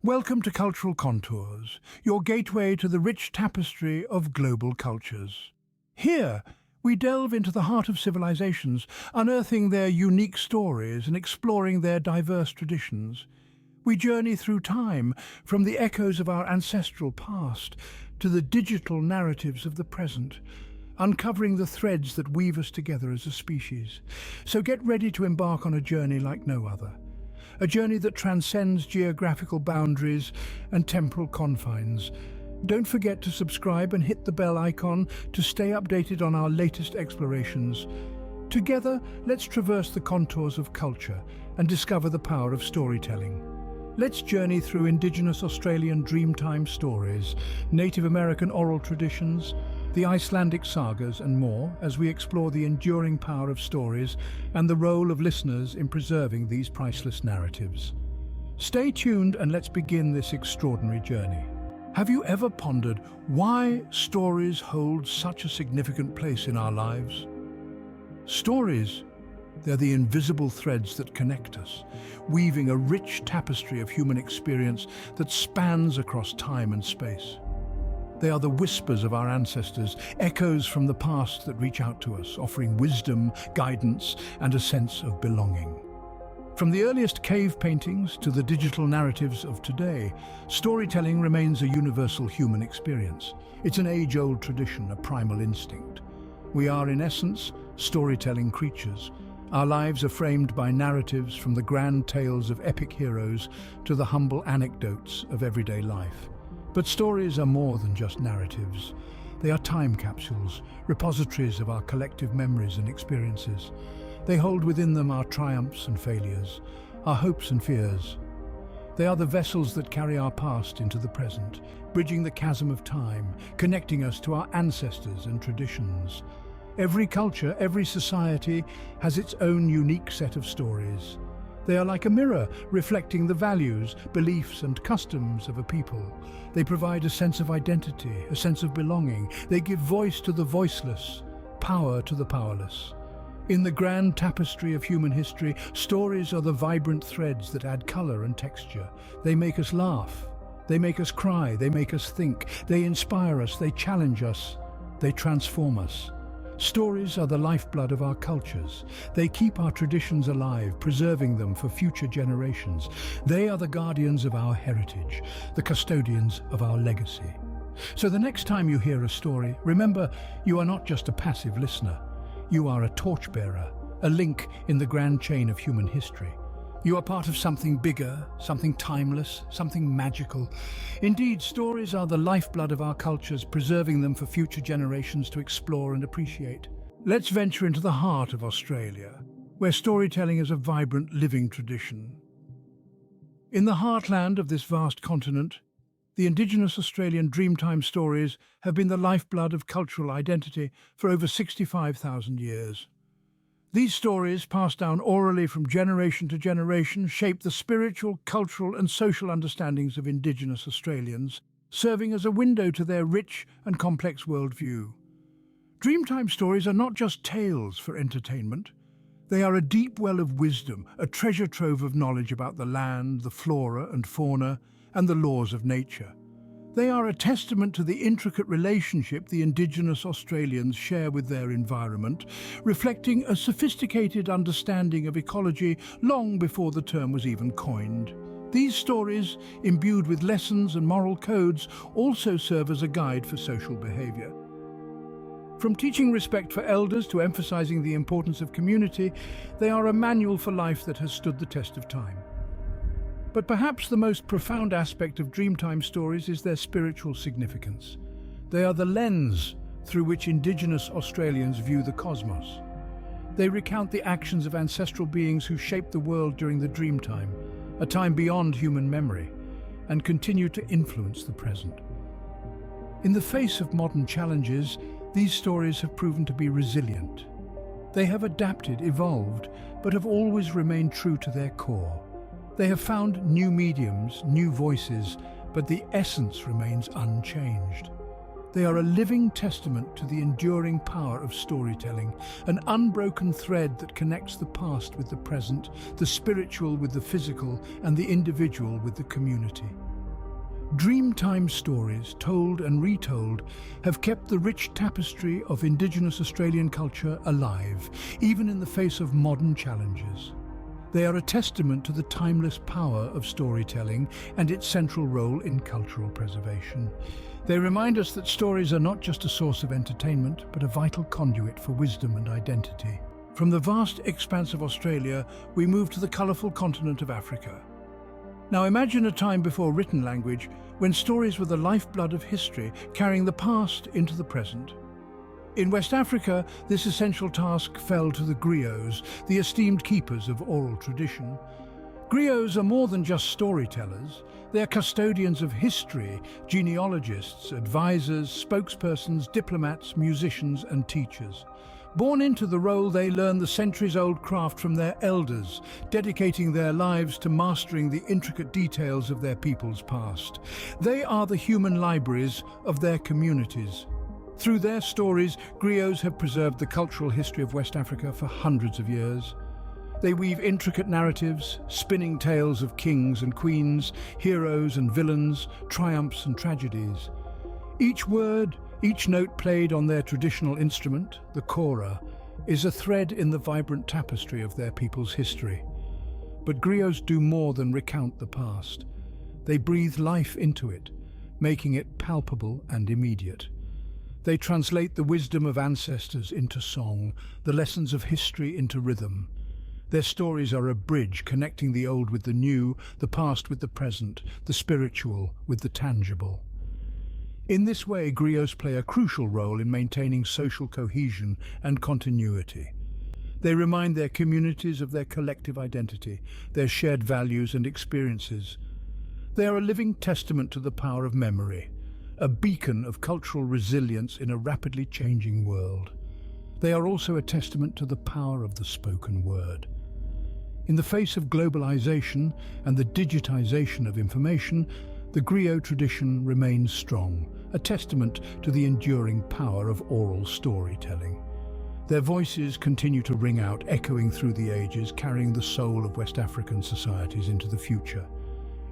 Welcome to Cultural Contours, your gateway to the rich tapestry of global cultures. Here, we delve into the heart of civilizations, unearthing their unique stories and exploring their diverse traditions. We journey through time, from the echoes of our ancestral past to the digital narratives of the present, uncovering the threads that weave us together as a species. So get ready to embark on a journey like no other. A journey that transcends geographical boundaries and temporal confines. Don't forget to subscribe and hit the bell icon to stay updated on our latest explorations. Together, let's traverse the contours of culture and discover the power of storytelling. Let's journey through Indigenous Australian Dreamtime stories, Native American oral traditions, the Icelandic Sagas and more as we explore the enduring power of stories and the role of listeners in preserving these priceless narratives. Stay tuned and let's begin this extraordinary journey. Have you ever pondered why stories hold such a significant place in our lives? Stories, they're the invisible threads that connect us, weaving a rich tapestry of human experience that spans across time and space. They are the whispers of our ancestors, echoes from the past that reach out to us, offering wisdom, guidance, and a sense of belonging. From the earliest cave paintings to the digital narratives of today, storytelling remains a universal human experience. It's an age-old tradition, a primal instinct. We are, in essence, storytelling creatures. Our lives are framed by narratives, from the grand tales of epic heroes to the humble anecdotes of everyday life. But stories are more than just narratives. They are time capsules, repositories of our collective memories and experiences. They hold within them our triumphs and failures, our hopes and fears. They are the vessels that carry our past into the present, bridging the chasm of time, connecting us to our ancestors and traditions. Every culture, every society has its own unique set of stories. They are like a mirror, reflecting the values, beliefs, and customs of a people. They provide a sense of identity, a sense of belonging. They give voice to the voiceless, power to the powerless. In the grand tapestry of human history, stories are the vibrant threads that add color and texture. They make us laugh. They make us cry. They make us think. They inspire us. They challenge us. They transform us. Stories are the lifeblood of our cultures. They keep our traditions alive, preserving them for future generations. They are the guardians of our heritage, the custodians of our legacy. So the next time you hear a story, remember, you are not just a passive listener. You are a torchbearer, a link in the grand chain of human history. You are part of something bigger, something timeless, something magical. Indeed, stories are the lifeblood of our cultures, preserving them for future generations to explore and appreciate. Let's venture into the heart of Australia, where storytelling is a vibrant, living tradition. In the heartland of this vast continent, the Indigenous Australian Dreamtime stories have been the lifeblood of cultural identity for over 65,000 years. These stories, passed down orally from generation to generation, shape the spiritual, cultural and social understandings of Indigenous Australians, serving as a window to their rich and complex worldview. Dreamtime stories are not just tales for entertainment. They are a deep well of wisdom, a treasure trove of knowledge about the land, the flora and fauna, and the laws of nature. They are a testament to the intricate relationship the Indigenous Australians share with their environment, reflecting a sophisticated understanding of ecology long before the term was even coined. These stories, imbued with lessons and moral codes, also serve as a guide for social behaviour. From teaching respect for elders to emphasising the importance of community, they are a manual for life that has stood the test of time. But perhaps the most profound aspect of Dreamtime stories is their spiritual significance. They are the lens through which Indigenous Australians view the cosmos. They recount the actions of ancestral beings who shaped the world during the Dreamtime, a time beyond human memory, and continue to influence the present. In the face of modern challenges, these stories have proven to be resilient. They have adapted, evolved, but have always remained true to their core. They have found new mediums, new voices, but the essence remains unchanged. They are a living testament to the enduring power of storytelling, an unbroken thread that connects the past with the present, the spiritual with the physical, and the individual with the community. Dreamtime stories, told and retold, have kept the rich tapestry of Indigenous Australian culture alive, even in the face of modern challenges. They are a testament to the timeless power of storytelling and its central role in cultural preservation. They remind us that stories are not just a source of entertainment, but a vital conduit for wisdom and identity. From the vast expanse of Australia, we move to the colourful continent of Africa. Now imagine a time before written language, when stories were the lifeblood of history, carrying the past into the present. In West Africa, this essential task fell to the griots, the esteemed keepers of oral tradition. Griots are more than just storytellers. They are custodians of history, genealogists, advisors, spokespersons, diplomats, musicians and teachers. Born into the role, they learn the centuries-old craft from their elders, dedicating their lives to mastering the intricate details of their people's past. They are the human libraries of their communities. Through their stories, griots have preserved the cultural history of West Africa for hundreds of years. They weave intricate narratives, spinning tales of kings and queens, heroes and villains, triumphs and tragedies. Each word, each note played on their traditional instrument, the kora, is a thread in the vibrant tapestry of their people's history. But griots do more than recount the past. They breathe life into it, making it palpable and immediate. They translate the wisdom of ancestors into song, the lessons of history into rhythm. Their stories are a bridge connecting the old with the new, the past with the present, the spiritual with the tangible. In this way, griots play a crucial role in maintaining social cohesion and continuity. They remind their communities of their collective identity, their shared values and experiences. They are a living testament to the power of memory, a beacon of cultural resilience in a rapidly changing world. They are also a testament to the power of the spoken word. In the face of globalization and the digitization of information, the griot tradition remains strong, a testament to the enduring power of oral storytelling. Their voices continue to ring out, echoing through the ages, carrying the soul of West African societies into the future.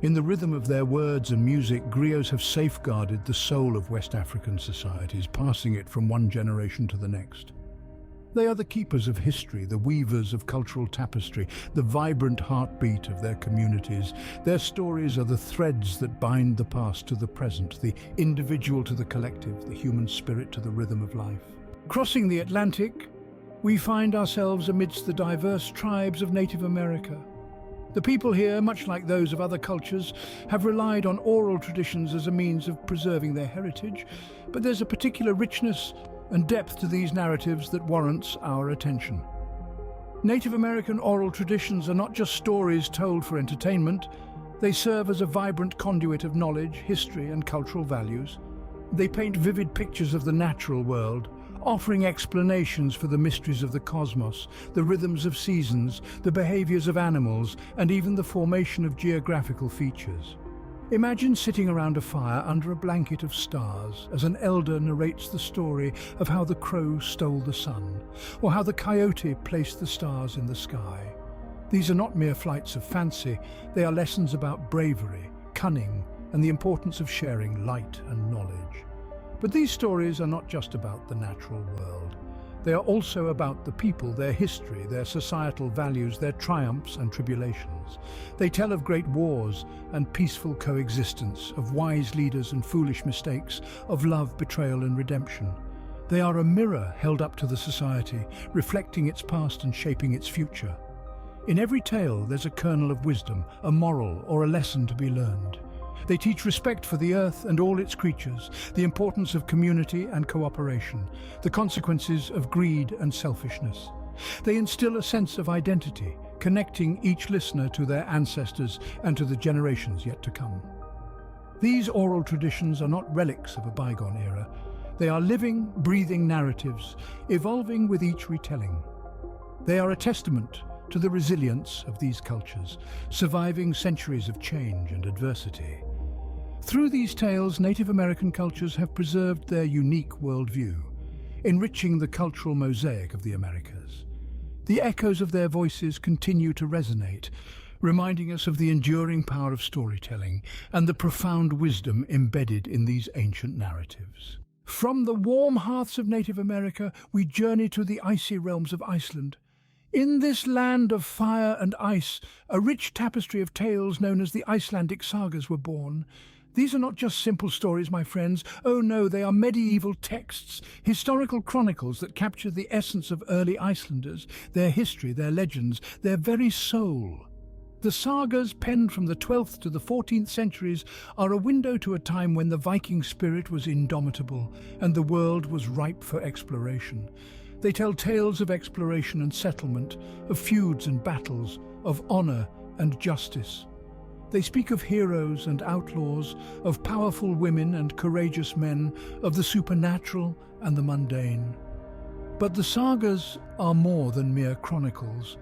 In the rhythm of their words and music, griots have safeguarded the soul of West African societies, passing it from one generation to the next. They are the keepers of history, the weavers of cultural tapestry, the vibrant heartbeat of their communities. Their stories are the threads that bind the past to the present, the individual to the collective, the human spirit to the rhythm of life. Crossing the Atlantic, we find ourselves amidst the diverse tribes of Native America. The people here, much like those of other cultures, have relied on oral traditions as a means of preserving their heritage, but there's a particular richness and depth to these narratives that warrants our attention. Native American oral traditions are not just stories told for entertainment. They serve as a vibrant conduit of knowledge, history, and cultural values. They paint vivid pictures of the natural world, offering explanations for the mysteries of the cosmos, the rhythms of seasons, the behaviors of animals, and even the formation of geographical features. Imagine sitting around a fire under a blanket of stars as an elder narrates the story of how the crow stole the sun, or how the coyote placed the stars in the sky. These are not mere flights of fancy, they are lessons about bravery, cunning, and the importance of sharing light and knowledge. But these stories are not just about the natural world. They are also about the people, their history, their societal values, their triumphs and tribulations. They tell of great wars and peaceful coexistence, of wise leaders and foolish mistakes, of love, betrayal and redemption. They are a mirror held up to the society, reflecting its past and shaping its future. In every tale there's a kernel of wisdom, a moral or a lesson to be learned. They teach respect for the earth and all its creatures, the importance of community and cooperation, the consequences of greed and selfishness. They instill a sense of identity, connecting each listener to their ancestors and to the generations yet to come. These oral traditions are not relics of a bygone era. They are living, breathing narratives, evolving with each retelling. They are a testament to the resilience of these cultures, surviving centuries of change and adversity. Through these tales, Native American cultures have preserved their unique worldview, enriching the cultural mosaic of the Americas. The echoes of their voices continue to resonate, reminding us of the enduring power of storytelling and the profound wisdom embedded in these ancient narratives. From the warm hearths of Native America, we journey to the icy realms of Iceland. In this land of fire and ice, a rich tapestry of tales known as the Icelandic Sagas were born. These are not just simple stories, my friends. Oh no, they are medieval texts, historical chronicles that capture the essence of early Icelanders, their history, their legends, their very soul. The sagas, penned from the 12th to the 14th centuries, are a window to a time when the Viking spirit was indomitable and the world was ripe for exploration. They tell tales of exploration and settlement, of feuds and battles, of honor and justice. They speak of heroes and outlaws, of powerful women and courageous men, of the supernatural and the mundane. But the sagas are more than mere chronicles.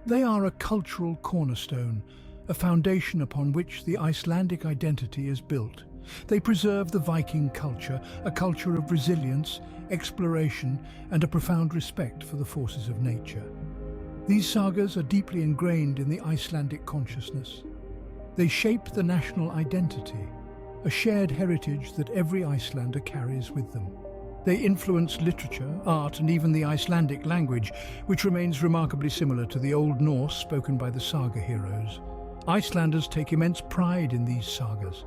They are a cultural cornerstone, a foundation upon which the Icelandic identity is built. They preserve the Viking culture, a culture of resilience, exploration, and a profound respect for the forces of nature. These sagas are deeply ingrained in the Icelandic consciousness. They shape the national identity, a shared heritage that every Icelander carries with them. They influence literature, art, and even the Icelandic language, which remains remarkably similar to the Old Norse spoken by the saga heroes. Icelanders take immense pride in these sagas.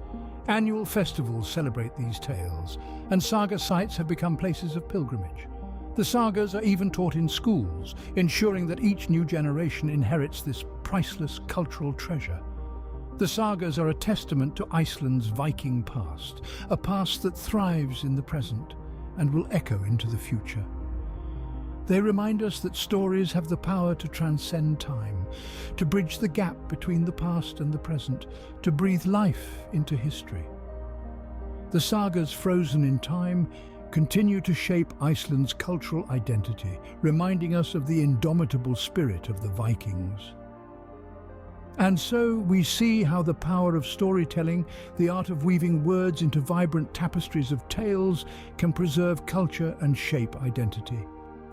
Annual festivals celebrate these tales, and saga sites have become places of pilgrimage. The sagas are even taught in schools, ensuring that each new generation inherits this priceless cultural treasure. The sagas are a testament to Iceland's Viking past, a past that thrives in the present and will echo into the future. They remind us that stories have the power to transcend time, to bridge the gap between the past and the present, to breathe life into history. The sagas, frozen in time, continue to shape Iceland's cultural identity, reminding us of the indomitable spirit of the Vikings. And so we see how the power of storytelling, the art of weaving words into vibrant tapestries of tales, can preserve culture and shape identity.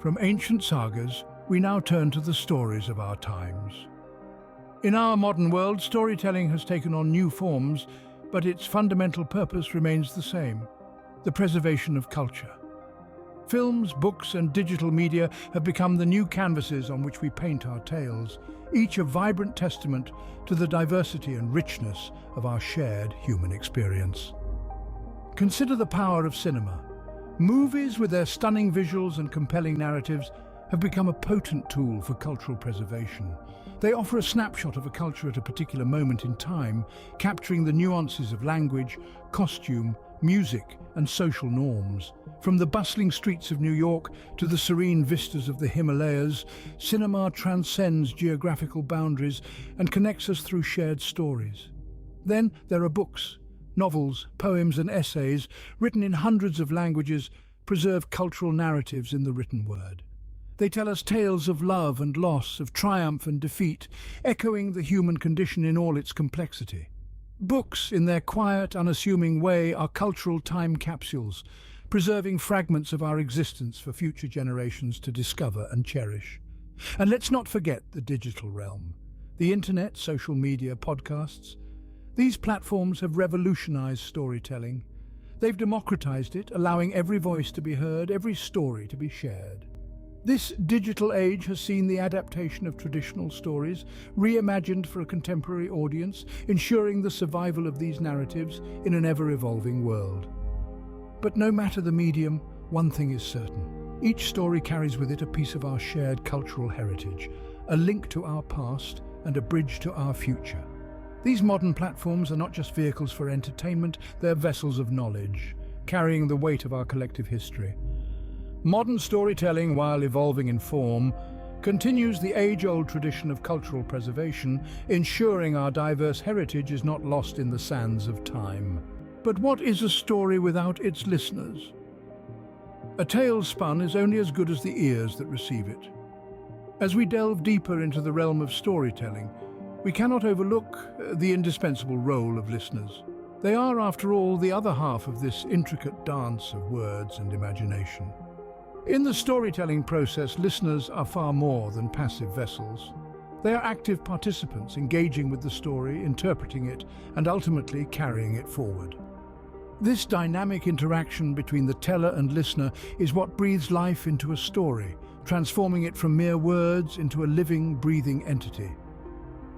From ancient sagas, we now turn to the stories of our times. In our modern world, storytelling has taken on new forms, but its fundamental purpose remains the same: the preservation of culture. Films, books, and digital media have become the new canvases on which we paint our tales, each a vibrant testament to the diversity and richness of our shared human experience. Consider the power of cinema. Movies, with their stunning visuals and compelling narratives, have become a potent tool for cultural preservation. They offer a snapshot of a culture at a particular moment in time, capturing the nuances of language, costume, music, and social norms. From the bustling streets of New York to the serene vistas of the Himalayas, cinema transcends geographical boundaries and connects us through shared stories. Then there are books. Novels, poems, and essays, written in hundreds of languages, preserve cultural narratives in the written word. They tell us tales of love and loss, of triumph and defeat, echoing the human condition in all its complexity. Books, in their quiet, unassuming way, are cultural time capsules, preserving fragments of our existence for future generations to discover and cherish. And let's not forget the digital realm. The internet, social media, podcasts. These platforms have revolutionized storytelling. They've democratized it, allowing every voice to be heard, every story to be shared. This digital age has seen the adaptation of traditional stories reimagined for a contemporary audience, ensuring the survival of these narratives in an ever-evolving world. But no matter the medium, one thing is certain. Each story carries with it a piece of our shared cultural heritage, a link to our past and a bridge to our future. These modern platforms are not just vehicles for entertainment, they're vessels of knowledge, carrying the weight of our collective history. Modern storytelling, while evolving in form, continues the age-old tradition of cultural preservation, ensuring our diverse heritage is not lost in the sands of time. But what is a story without its listeners? A tale spun is only as good as the ears that receive it. As we delve deeper into the realm of storytelling, we cannot overlook the indispensable role of listeners. They are, after all, the other half of this intricate dance of words and imagination. In the storytelling process, listeners are far more than passive vessels. They are active participants, engaging with the story, interpreting it, and ultimately carrying it forward. This dynamic interaction between the teller and listener is what breathes life into a story, transforming it from mere words into a living, breathing entity.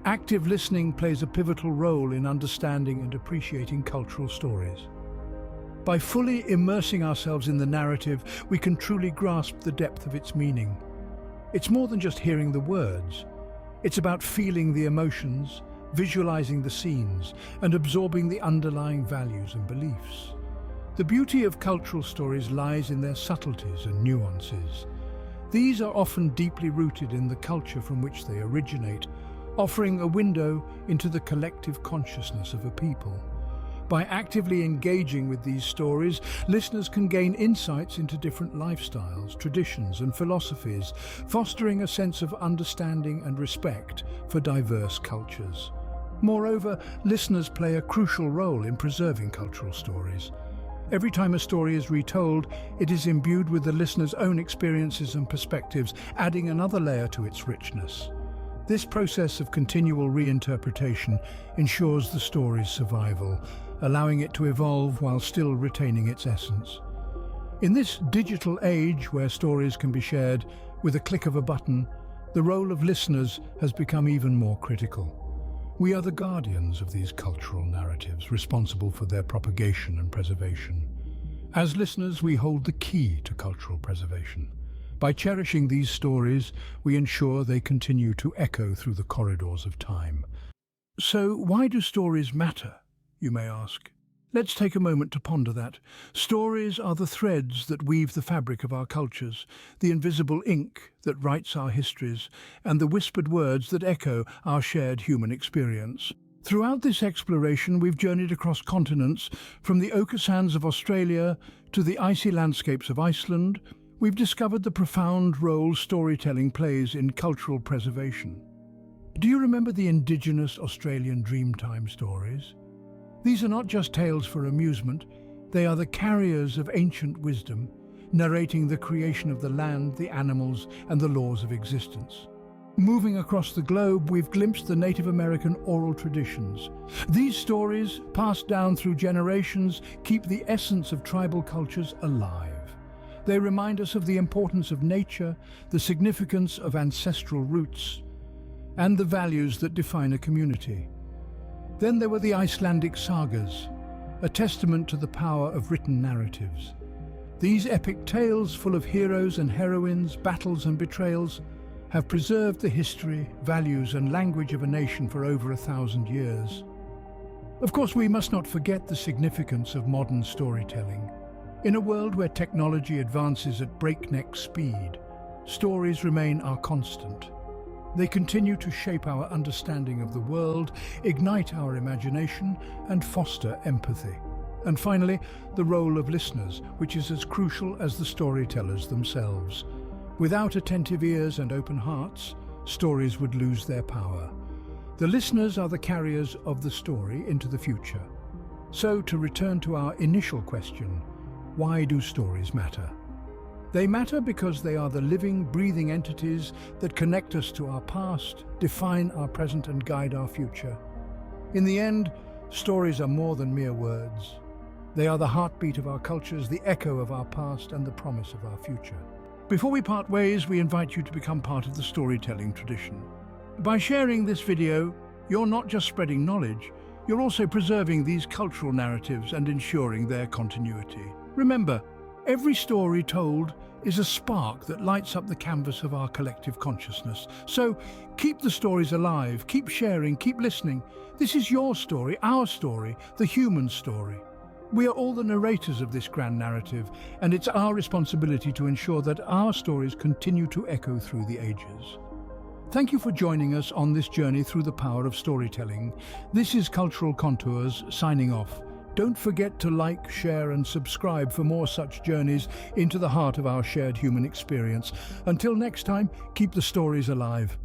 Active listening plays a pivotal role in understanding and appreciating cultural stories. By fully immersing ourselves in the narrative, we can truly grasp the depth of its meaning. It's more than just hearing the words. It's about feeling the emotions, visualizing the scenes, and absorbing the underlying values and beliefs. The beauty of cultural stories lies in their subtleties and nuances. These are often deeply rooted in the culture from which they originate, offering a window into the collective consciousness of a people. By actively engaging with these stories, listeners can gain insights into different lifestyles, traditions, and philosophies, fostering a sense of understanding and respect for diverse cultures. Moreover, listeners play a crucial role in preserving cultural stories. Every time a story is retold, it is imbued with the listener's own experiences and perspectives, adding another layer to its richness. This process of continual reinterpretation ensures the story's survival, allowing it to evolve while still retaining its essence. In this digital age where stories can be shared with a click of a button, the role of listeners has become even more critical. We are the guardians of these cultural narratives, responsible for their propagation and preservation. As listeners, we hold the key to cultural preservation. By cherishing these stories, we ensure they continue to echo through the corridors of time. So, why do stories matter, you may ask? Let's take a moment to ponder that. Stories are the threads that weave the fabric of our cultures, the invisible ink that writes our histories, and the whispered words that echo our shared human experience. Throughout this exploration, we've journeyed across continents, from the ochre sands of Australia to the icy landscapes of Iceland. We've discovered the profound role storytelling plays in cultural preservation. Do you remember the Indigenous Australian Dreamtime stories? These are not just tales for amusement, they are the carriers of ancient wisdom, narrating the creation of the land, the animals, and the laws of existence. Moving across the globe, we've glimpsed the Native American oral traditions. These stories, passed down through generations, keep the essence of tribal cultures alive. They remind us of the importance of nature, the significance of ancestral roots, and the values that define a community. Then there were the Icelandic Sagas, a testament to the power of written narratives. These epic tales, full of heroes and heroines, battles and betrayals, have preserved the history, values, and language of a nation for over 1,000 years. Of course, we must not forget the significance of modern storytelling. In a world where technology advances at breakneck speed, stories remain our constant. They continue to shape our understanding of the world, ignite our imagination, and foster empathy. And finally, the role of listeners, which is as crucial as the storytellers themselves. Without attentive ears and open hearts, stories would lose their power. The listeners are the carriers of the story into the future. So, to return to our initial question, why do stories matter? They matter because they are the living, breathing entities that connect us to our past, define our present, and guide our future. In the end, stories are more than mere words. They are the heartbeat of our cultures, the echo of our past, and the promise of our future. Before we part ways, we invite you to become part of the storytelling tradition. By sharing this video, you're not just spreading knowledge, you're also preserving these cultural narratives and ensuring their continuity. Remember, every story told is a spark that lights up the canvas of our collective consciousness. So keep the stories alive, keep sharing, keep listening. This is your story, our story, the human story. We are all the narrators of this grand narrative, and it's our responsibility to ensure that our stories continue to echo through the ages. Thank you for joining us on this journey through the power of storytelling. This is Cultural Contours, signing off. Don't forget to like, share, and subscribe for more such journeys into the heart of our shared human experience. Until next time, keep the stories alive.